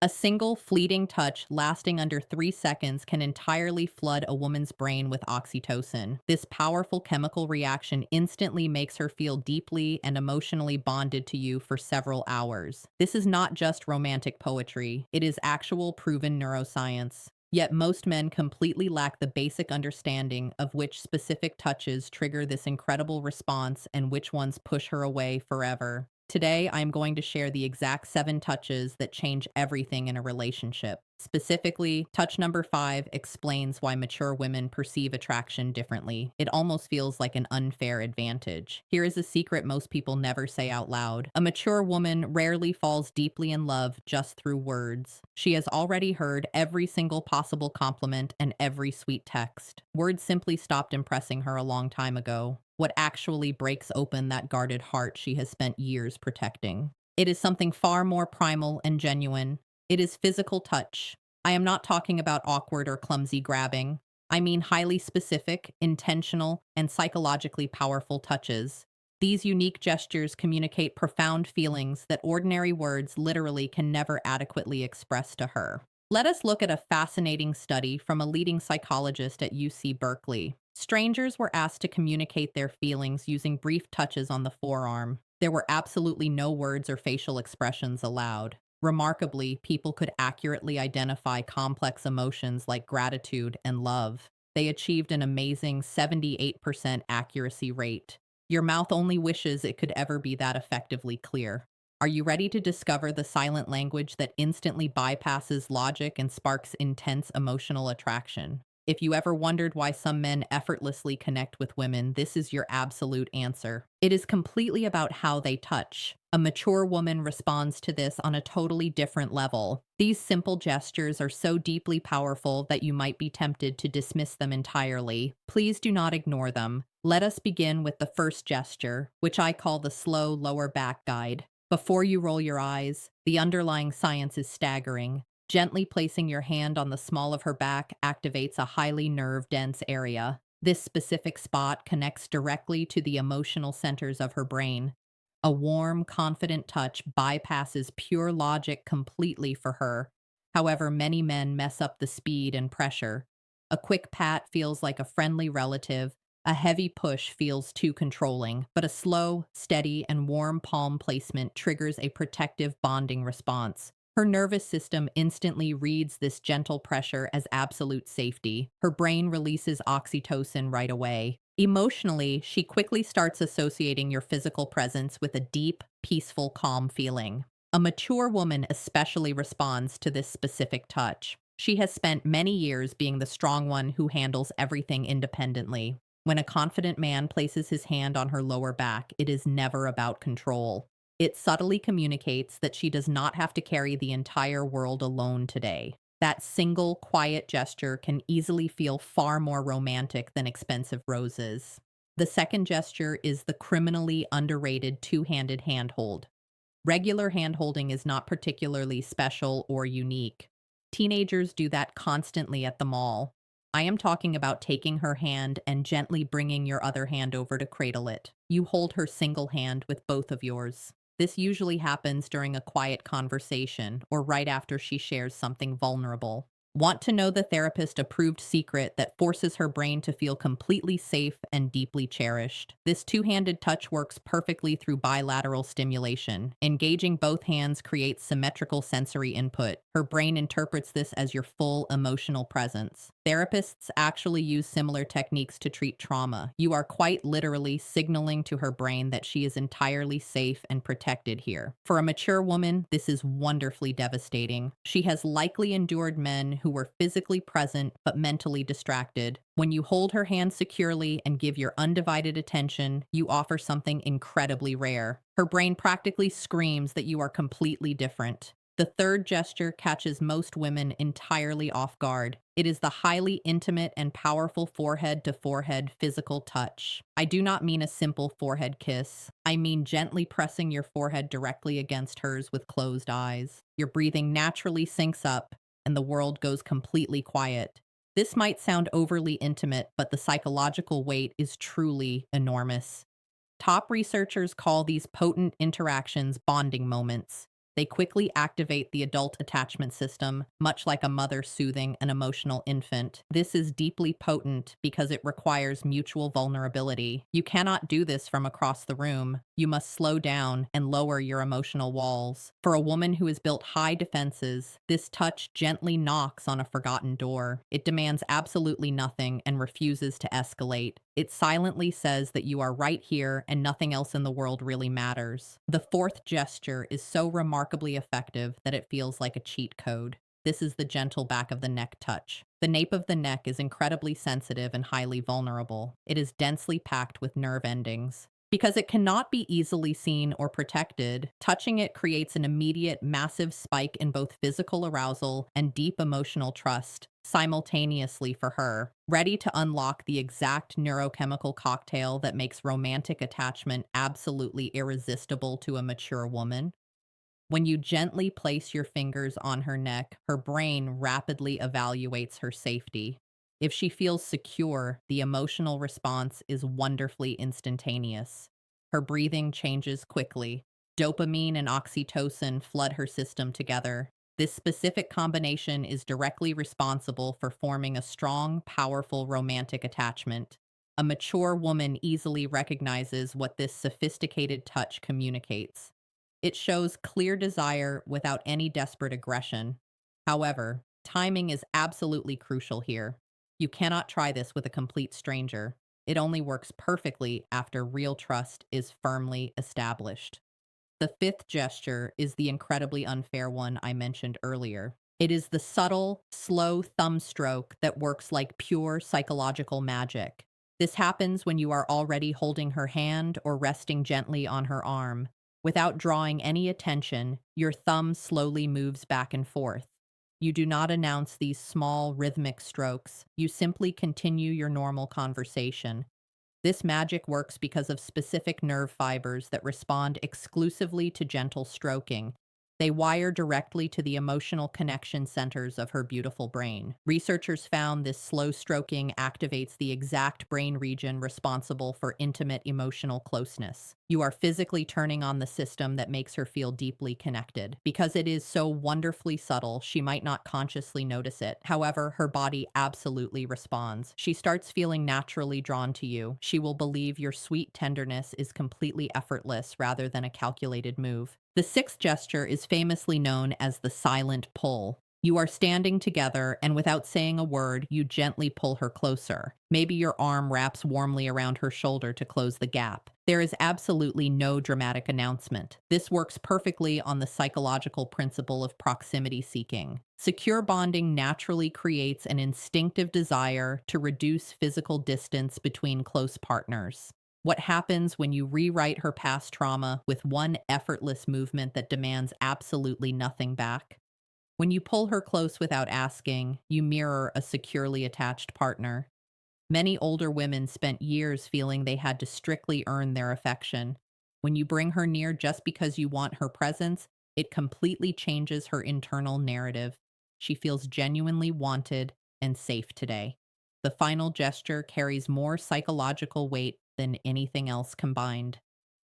A single fleeting touch lasting under 3 seconds can entirely flood a woman's brain with oxytocin. This powerful chemical reaction instantly makes her feel deeply and emotionally bonded to you for several hours. This is not just romantic poetry, it is actual proven neuroscience. Yet most men completely lack the basic understanding of which specific touches trigger this incredible response and which ones push her away forever. Today, I'm going to share the exact 7 touches that change everything in a relationship. Specifically, touch number 5 explains why mature women perceive attraction differently. It almost feels like an unfair advantage. Here is a secret most people never say out loud. A mature woman rarely falls deeply in love just through words. She has already heard every single possible compliment and every sweet text. Words simply stopped impressing her a long time ago. What actually breaks open that guarded heart she has spent years protecting? It is something far more primal and genuine. It is physical touch. I am not talking about awkward or clumsy grabbing. I mean highly specific, intentional, and psychologically powerful touches. These unique gestures communicate profound feelings that ordinary words literally can never adequately express to her. Let us look at a fascinating study from a leading psychologist at UC Berkeley. Strangers were asked to communicate their feelings using brief touches on the forearm. There were absolutely no words or facial expressions allowed. Remarkably, people could accurately identify complex emotions like gratitude and love. They achieved an amazing 78% accuracy rate. Your mouth only wishes it could ever be that effectively clear. Are you ready to discover the silent language that instantly bypasses logic and sparks intense emotional attraction? If you ever wondered why some men effortlessly connect with women, this is your absolute answer. It is completely about how they touch. A mature woman responds to this on a totally different level. These simple gestures are so deeply powerful that you might be tempted to dismiss them entirely. Please do not ignore them. Let us begin with the first gesture, which I call the slow lower back guide. Before you roll your eyes, the underlying science is staggering. Gently placing your hand on the small of her back activates a highly nerve-dense area. This specific spot connects directly to the emotional centers of her brain. A warm, confident touch bypasses pure logic completely for her. However, many men mess up the speed and pressure. A quick pat feels like a friendly relative. A heavy push feels too controlling, but a slow, steady, and warm palm placement triggers a protective bonding response. Her nervous system instantly reads this gentle pressure as absolute safety. Her brain releases oxytocin right away. Emotionally, she quickly starts associating your physical presence with a deep, peaceful, calm feeling. A mature woman especially responds to this specific touch. She has spent many years being the strong one who handles everything independently. When a confident man places his hand on her lower back, it is never about control. It subtly communicates that she does not have to carry the entire world alone today. That single, quiet gesture can easily feel far more romantic than expensive roses. The second gesture is the criminally underrated two-handed handhold. Regular handholding is not particularly special or unique. Teenagers do that constantly at the mall. I am talking about taking her hand and gently bringing your other hand over to cradle it. You hold her single hand with both of yours. This usually happens during a quiet conversation or right after she shares something vulnerable. Want to know the therapist approved secret that forces her brain to feel completely safe and deeply cherished? This two-handed touch works perfectly through bilateral stimulation. Engaging both hands creates symmetrical sensory input. Her brain interprets this as your full emotional presence. Therapists actually use similar techniques to treat trauma. You are quite literally signaling to her brain that she is entirely safe and protected here. For a mature woman, this is wonderfully devastating. She has likely endured men who were physically present but mentally distracted. When you hold her hand securely and give your undivided attention, you offer something incredibly rare. Her brain practically screams that you are completely different. The third gesture catches most women entirely off guard. It is the highly intimate and powerful forehead-to-forehead physical touch. I do not mean a simple forehead kiss. I mean gently pressing your forehead directly against hers with closed eyes. Your breathing naturally syncs up, and the world goes completely quiet. This might sound overly intimate, but the psychological weight is truly enormous. Top researchers call these potent interactions bonding moments. They quickly activate the adult attachment system, much like a mother soothing an emotional infant. This is deeply potent because it requires mutual vulnerability. You cannot do this from across the room. You must slow down and lower your emotional walls. For a woman who has built high defenses, this touch gently knocks on a forgotten door. It demands absolutely nothing and refuses to escalate. It silently says that you are right here and nothing else in the world really matters. The fourth gesture is so remarkably effective that it feels like a cheat code. This is the gentle back of the neck touch. The nape of the neck is incredibly sensitive and highly vulnerable. It is densely packed with nerve endings. Because it cannot be easily seen or protected, touching it creates an immediate, massive spike in both physical arousal and deep emotional trust, simultaneously for her, ready to unlock the exact neurochemical cocktail that makes romantic attachment absolutely irresistible to a mature woman. When you gently place your fingers on her neck, her brain rapidly evaluates her safety. If she feels secure, the emotional response is wonderfully instantaneous. Her breathing changes quickly. Dopamine and oxytocin flood her system together. This specific combination is directly responsible for forming a strong, powerful romantic attachment. A mature woman easily recognizes what this sophisticated touch communicates. It shows clear desire without any desperate aggression. However, timing is absolutely crucial here. You cannot try this with a complete stranger. It only works perfectly after real trust is firmly established. The fifth gesture is the incredibly unfair one I mentioned earlier. It is the subtle, slow thumb stroke that works like pure psychological magic. This happens when you are already holding her hand or resting gently on her arm. Without drawing any attention, your thumb slowly moves back and forth. You do not announce these small, rhythmic strokes. You simply continue your normal conversation. This magic works because of specific nerve fibers that respond exclusively to gentle stroking. They wire directly to the emotional connection centers of her beautiful brain. Researchers found this slow stroking activates the exact brain region responsible for intimate emotional closeness. You are physically turning on the system that makes her feel deeply connected. Because it is so wonderfully subtle, she might not consciously notice it. However, her body absolutely responds. She starts feeling naturally drawn to you. She will believe your sweet tenderness is completely effortless rather than a calculated move. The sixth gesture is famously known as the silent pull. You are standing together, and without saying a word, you gently pull her closer. Maybe your arm wraps warmly around her shoulder to close the gap. There is absolutely no dramatic announcement. This works perfectly on the psychological principle of proximity seeking. Secure bonding naturally creates an instinctive desire to reduce physical distance between close partners. What happens when you rewrite her past trauma with one effortless movement that demands absolutely nothing back? When you pull her close without asking, you mirror a securely attached partner. Many older women spent years feeling they had to strictly earn their affection. When you bring her near just because you want her presence, it completely changes her internal narrative. She feels genuinely wanted and safe today. The final gesture carries more psychological weight than anything else combined.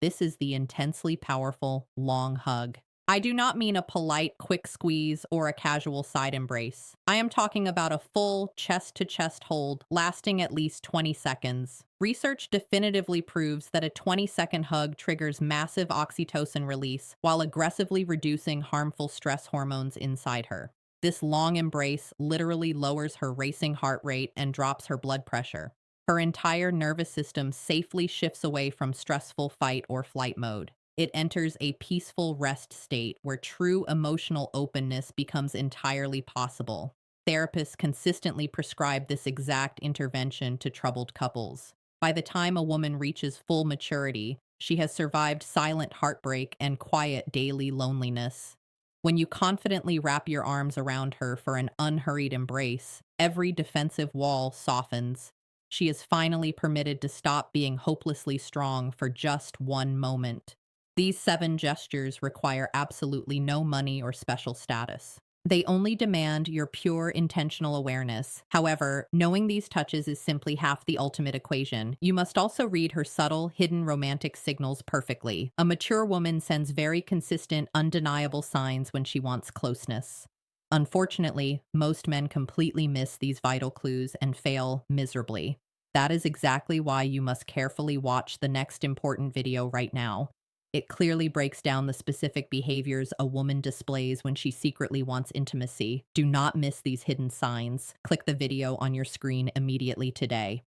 This is the intensely powerful, long hug. I do not mean a polite, quick squeeze or a casual side embrace. I am talking about a full chest to chest hold lasting at least 20 seconds. Research definitively proves that a 20-second hug triggers massive oxytocin release while aggressively reducing harmful stress hormones inside her. This long embrace literally lowers her racing heart rate and drops her blood pressure. Her entire nervous system safely shifts away from stressful fight or flight mode. It enters a peaceful rest state where true emotional openness becomes entirely possible. Therapists consistently prescribe this exact intervention to troubled couples. By the time a woman reaches full maturity, she has survived silent heartbreak and quiet daily loneliness. When you confidently wrap your arms around her for an unhurried embrace, every defensive wall softens. She is finally permitted to stop being hopelessly strong for just one moment. These 7 gestures require absolutely no money or special status. They only demand your pure intentional awareness. However, knowing these touches is simply half the ultimate equation. You must also read her subtle, hidden romantic signals perfectly. A mature woman sends very consistent, undeniable signs when she wants closeness. Unfortunately, most men completely miss these vital clues and fail miserably. That is exactly why you must carefully watch the next important video right now. It clearly breaks down the specific behaviors a woman displays when she secretly wants intimacy. Do not miss these hidden signs. Click the video on your screen immediately today.